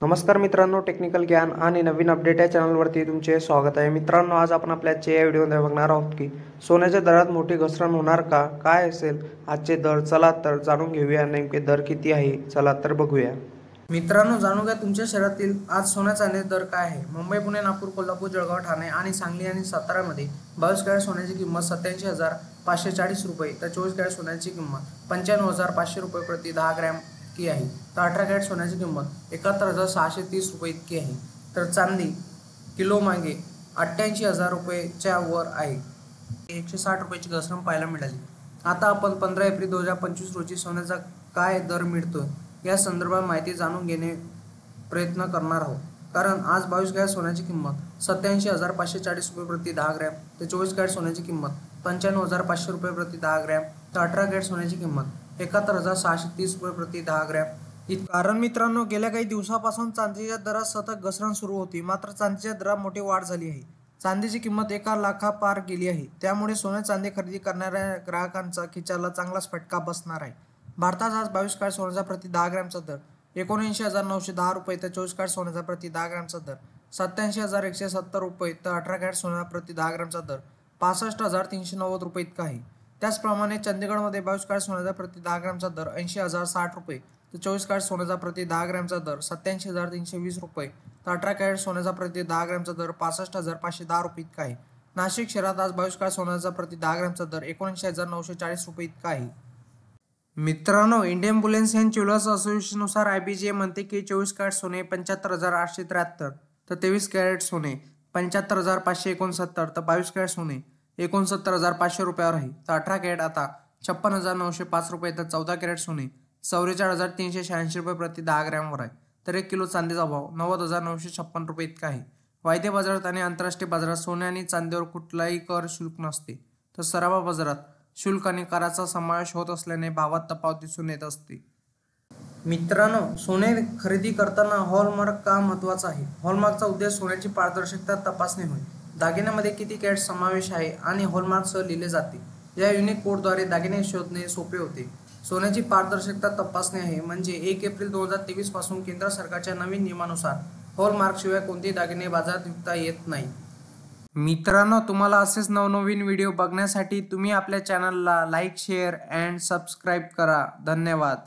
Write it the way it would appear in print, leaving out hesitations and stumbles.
नमस्कार मित्रांनो, टेक्निकल ज्ञान आणि नवीन अपडेट या चॅनलवरती तुमचे स्वागत आहे. मित्रांनो, आज आपण आपल्या या व्हिडिओमध्ये बघणार आहोत की सोन्याच्या दरात मोठी घसरण होणार का, काय असेल आजचे दर. चला तर जाणून घेऊया नेमके दर किती आहे. चला तर बघूया. मित्रांनो, जाणून घ्या तुमच्या शहरातील आज सोन्या चांदीचे दर काय आहे. मुंबई, पुणे, नागपूर, कोल्हापूर, जळगाव, ठाणे आणि सांगली आणि सातारामध्ये 22 कॅरेट सोन्याची किंमत 87,540 रुपये तर 24 कॅरेट सोन्याची किंमत 95,500 रुपये प्रति 10 ग्रॅम इतकी आहे. तर 18 कॅरेट सोन्याची किंमत 71,630 रुपये इतकी आहे. तर चांदी किलो मागे 88,000 रुपयेच्या वर आहे. 160 रुपयाची घसरण पाहायला मिळाली. आता आपण 15 एप्रिल 2025 रोजी सोन्याचा काय दर मिळतोय या संदर्भात माहिती जाणून घेणे प्रयत्न करणार आहोत. कारण आज 22 कॅरेट सोन्याची किंमत 87,540 रुपये प्रति 10 ग्रॅम तर 24 कॅरेट सोन्याची किंमत 95,500 रुपये प्रति 10 ग्रॅम तर 18 कॅरेट सोन्याची किंमत 71,630 रुपये प्रति 10 ग्रॅम. कारण मित्रांनो, गेल्या काही दिवसापासून चांदीच्या दरात सतत घसरण सुरू होती. मात्र चांदीच्या दरात मोठी वाढ झाली आहे. चांदीची किंमत 1 लाखा पार गेली आहे. त्यामुळे सोने चांदी खरेदी करणाऱ्या ग्राहकांचा खिशाला चांगलाच फटका बसणार आहे. भारतात आज 22 कॅरेट सोन्याचा प्रति 10 ग्रॅमचा दर 79,910 रुपये तर 24 कॅरेट सोन्याचा प्रति 10 ग्रॅमचा दर 87,170 रुपये तर 18 कॅरेट सोन्याचा प्रति 10 ग्रॅमचा दर 65,390 रुपये इतका आहे. त्याचप्रमाणे चंदीगडमध्ये 22 कॅरेट सोन्याचा प्रति 10 ग्रॅमचा दर 80,060 रुपये तर 24 कॅरेट सोन्याचा प्रति 10 ग्रॅमचा दर 87,320 रुपये तर 18 कॅरेट सोन्याचा प्रति 10 ग्रॅमचा दर 65,510 रुपये इतका आहे. नाशिक शहरात आज 22 कॅरेट सोन्याचा प्रति 10 ग्रॅमचा दर 79,940 रुपये इतका आहे. मित्रांनो, इंडियन बुलियन अँड ज्वेलर्स असोसिएशननुसार IBGA म्हणते की 24 कॅरेट सोने 75,873 तर 23 कॅरेट सोने 75,569 तर 22 कॅरेट सोने 69,500 रुपयावर आहे. तर 18 कॅरेट आता 56,905 रुपये तर 14 कॅरेट सोने 44,386 रुपये प्रति 10 ग्रॅमवर आहे. तर 1 किलो चांदीचा भाव 90,956 रुपये इतका आहे. वायदे बाजारात आणि आंतरराष्ट्रीय बाजारात सोने आणि चांदीवर कुठलाही कर शुल्क नसते. तर सराफा बाजारात शुल्क आणि कराचा समावेश होत असल्याने भावात तफावत दिसून येत असते. मित्रांनो, सोने खरेदी करताना हॉलमार्क का महत्त्वाचा आहे. हॉलमार्कचा उद्देश सोन्याची पारदर्शकता तपासणे होय. दागिन्यामध्ये किती कॅरेट समावेश आहे आणि हॉलमार्कसह लिहिले जाते. या युनिक कोडद्वारे दागिने शोधणे सोपे होते. सोन्याची पारदर्शकता तपासणे आहे म्हणजे 1 एप्रिल 2023 पासून केंद्र सरकारच्या नवीन नियमानुसार हॉलमार्कशिवाय कोणतेही दागिने बाजारात विकता येत नाही. मित्रांनो, तुम्हाला असेच नवनवीन व्हिडिओ बघण्यासाठी तुम्ही आपल्या चॅनलला लाईक, शेअर अँड सबस्क्राईब करा. धन्यवाद.